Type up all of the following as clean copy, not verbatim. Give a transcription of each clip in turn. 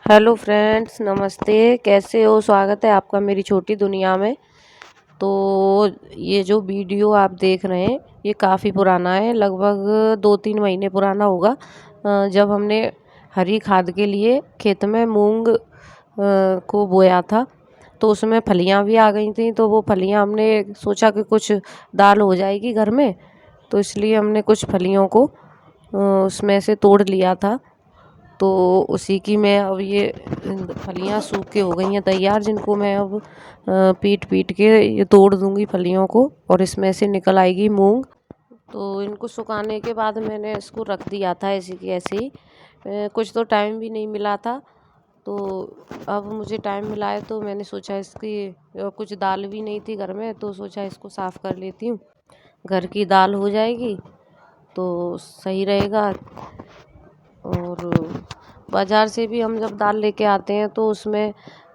Hello friends, नमस्ते। कैसे हो? स्वागत है आपका मेरी छोटी दुनिया में। तो ये जो वीडियो आप देख रहे हैं ये काफ़ी पुराना है, लगभग 2-3 महीने पुराना होगा। जब हमने हरी खाद के लिए खेत में मूंग को बोया था तो उसमें फलियां भी आ गई थी। तो वो फलियां हमने सोचा कि कुछ दाल हो जाएगी घर में, तो इसलिए हमने कुछ फलियों को उसमें से तोड़ लिया था। तो उसी की मैं अब ये फलियां सूख के हो गई हैं तैयार, जिनको मैं अब पीट पीट के ये तोड़ दूंगी फलियों को, और इसमें से निकल आएगी मूंग। तो इनको सुखाने के बाद मैंने इसको रख दिया था ऐसे की ऐसे ही। कुछ तो टाइम भी नहीं मिला था, तो अब मुझे टाइम मिला है तो मैंने सोचा इसकी कुछ दाल भी नहीं थी घर में, तो सोचा इसको साफ़ कर लेती हूँ। घर की दाल हो जाएगी तो सही रहेगा। और बाज़ार से भी हम जब दाल लेके आते हैं तो उसमें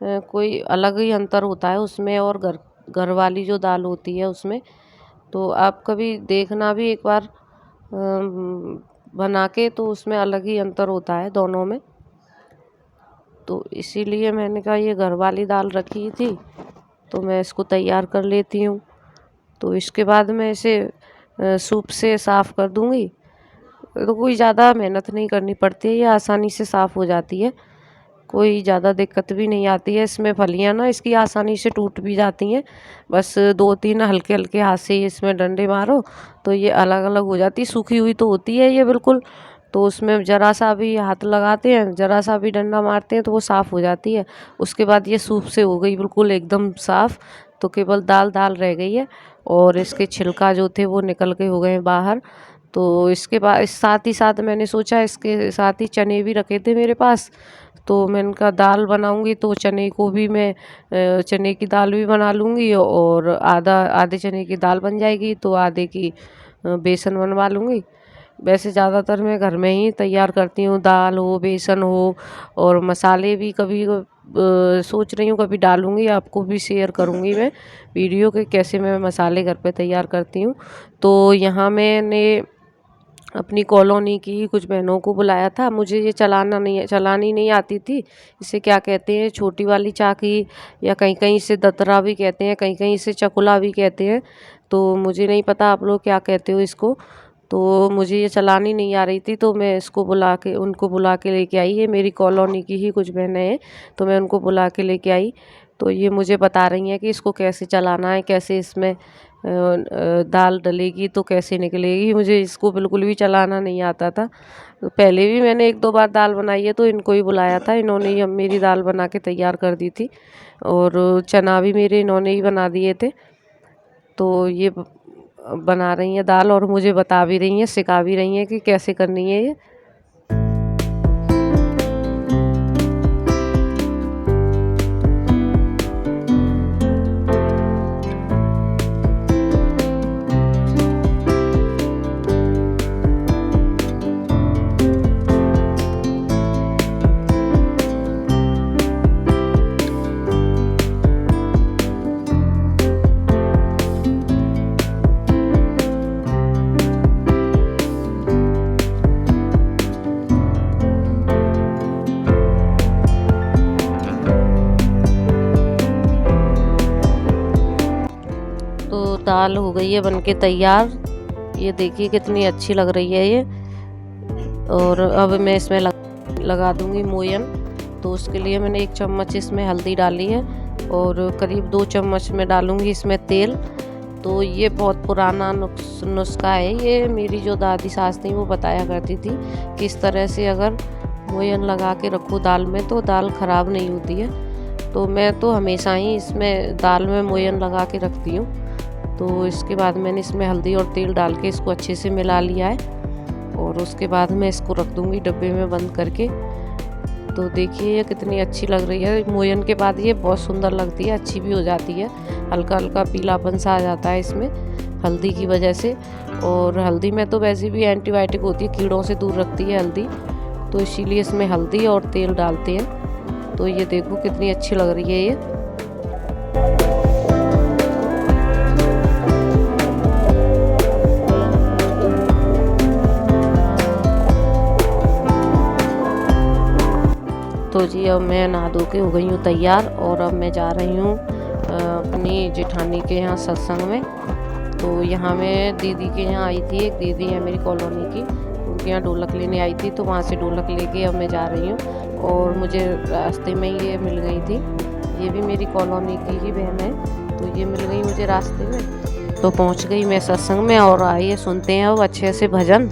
कोई अलग ही अंतर होता है उसमें और घर घर वाली जो दाल होती है उसमें। तो आप कभी देखना भी एक बार बना के, तो उसमें अलग ही अंतर होता है दोनों में। तो इसीलिए मैंने कहा ये घर वाली दाल रखी थी तो मैं इसको तैयार कर लेती हूँ। तो इसके बाद मैं इसे सूप से साफ़ कर दूँगी। तो कोई ज़्यादा मेहनत नहीं करनी पड़ती है, ये आसानी से साफ़ हो जाती है। कोई ज़्यादा दिक्कत भी नहीं आती है। इसमें फलियाँ ना इसकी आसानी से टूट भी जाती हैं। बस 2-3 हल्के-हल्के हाथ से ही इसमें डंडे मारो तो ये अलग-अलग हो जाती है। सूखी हुई तो होती है ये बिल्कुल, तो उसमें ज़रा सा भी हाथ लगाते हैं, ज़रा सा भी डंडा मारते हैं तो वो साफ़ हो जाती है। उसके बाद ये सूप से हो गई बिल्कुल एकदम साफ़। तो केवल दाल रह गई है और इसके छिलका जो थे वो निकल के हो गए हैं बाहर। तो इसके बाद इस साथ ही साथ मैंने सोचा इसके साथ ही चने भी रखे थे मेरे पास, तो मैंने कहा दाल बनाऊंगी तो चने को भी मैं चने की दाल भी बना लूँगी, और आधे चने की दाल बन जाएगी तो आधे की बेसन बनवा लूँगी। वैसे ज़्यादातर मैं घर में ही तैयार करती हूँ, दाल हो, बेसन हो, और मसाले भी कभी सोच रही हूँ कभी डालूँगी, आपको भी शेयर करूँगी मैं वीडियो के कैसे मैं मसाले घर पे तैयार करती हूँ। तो यहाँ मैंने अपनी कॉलोनी की ही कुछ बहनों को बुलाया था। मुझे ये चलानी नहीं आती थी। इसे क्या कहते हैं, छोटी वाली चाकी, या कहीं कहीं इसे दतरा भी कहते हैं, कहीं कहीं इसे चकुला भी कहते हैं। तो मुझे नहीं पता आप लोग क्या कहते हो इसको। तो मुझे ये चलानी नहीं आ रही थी तो मैं इसको उनको बुला के लेके आई। ये मेरी कॉलोनी की ही कुछ बहनें हैं, तो मैं उनको बुला के लेके आई। तो ये मुझे बता रही हैं कि इसको कैसे चलाना है, कैसे इसमें दाल डलेगी तो कैसे निकलेगी। मुझे इसको बिल्कुल भी चलाना नहीं आता था। तो पहले भी मैंने 1-2 बार दाल बनाई है तो इनको ही बुलाया था, इन्होंने ही अब मेरी दाल बना के तैयार कर दी थी, और चना भी मेरे इन्होंने ही बना दिए थे। तो ये बना रही हैं दाल और मुझे बता भी रही हैं, सिखा भी रही हैं कि कैसे करनी है ये। तो दाल हो गई है बनके तैयार। ये देखिए कितनी अच्छी लग रही है ये। और अब मैं इसमें लगा दूंगी मोयन। तो उसके लिए मैंने 1 चम्मच इसमें हल्दी डाली है, और करीब 2 चम्मच में डालूंगी इसमें तेल। तो ये बहुत पुराना नुस्खा है, ये मेरी जो दादी सास थी वो बताया करती थी कि इस तरह से अगर मोयन लगा के रखो दाल में तो दाल ख़राब नहीं होती है। तो मैं तो हमेशा ही इसमें दाल में मोयन लगा के रखती हूँ। तो इसके बाद मैंने इसमें हल्दी और तेल डाल के इसको अच्छे से मिला लिया है, और उसके बाद मैं इसको रख दूँगी डब्बे में बंद करके। तो देखिए ये कितनी अच्छी लग रही है। मोयन के बाद ये बहुत सुंदर लगती है, अच्छी भी हो जाती है। हल्का हल्का पीलापन सा आ जाता है इसमें हल्दी की वजह से। और हल्दी में तो वैसे भी एंटीबायोटिक होती है, कीड़ों से दूर रखती है हल्दी, तो इसीलिए इसमें हल्दी और तेल डालते हैं। तो ये देखो कितनी अच्छी लग रही है ये। तो जी अब मैं नहा धो के हो गई हूँ तैयार और अब मैं जा रही हूँ अपनी जेठानी के यहाँ सत्संग में। तो यहाँ मैं दीदी के यहाँ आई थी, एक दीदी है मेरी कॉलोनी की, उनके यहाँ ढोलक लेने आई थी, तो वहाँ से ढोलक लेके अब मैं जा रही हूँ। और मुझे रास्ते में ये मिल गई थी, ये भी मेरी कॉलोनी की ही बहन है, तो ये मिल गई मुझे रास्ते में। तो पहुँच गई मैं सत्संग में और आइए सुनते हैं अब अच्छे से भजन।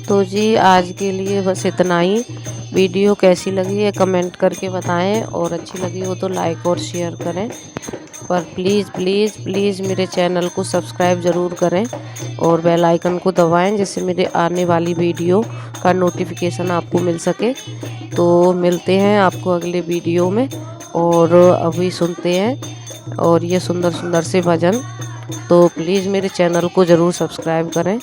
तो जी आज के लिए बस इतना ही। वीडियो कैसी लगी है कमेंट करके बताएं और अच्छी लगी हो तो लाइक और शेयर करें। पर प्लीज़ प्लीज़ प्लीज़ मेरे चैनल को सब्सक्राइब ज़रूर करें और बेल आइकन को दबाएं, जिससे मेरे आने वाली वीडियो का नोटिफिकेशन आपको मिल सके। तो मिलते हैं आपको अगले वीडियो में, और अभी सुनते हैं और ये सुंदर सुंदर से भजन। तो प्लीज़ मेरे चैनल को ज़रूर सब्सक्राइब करें।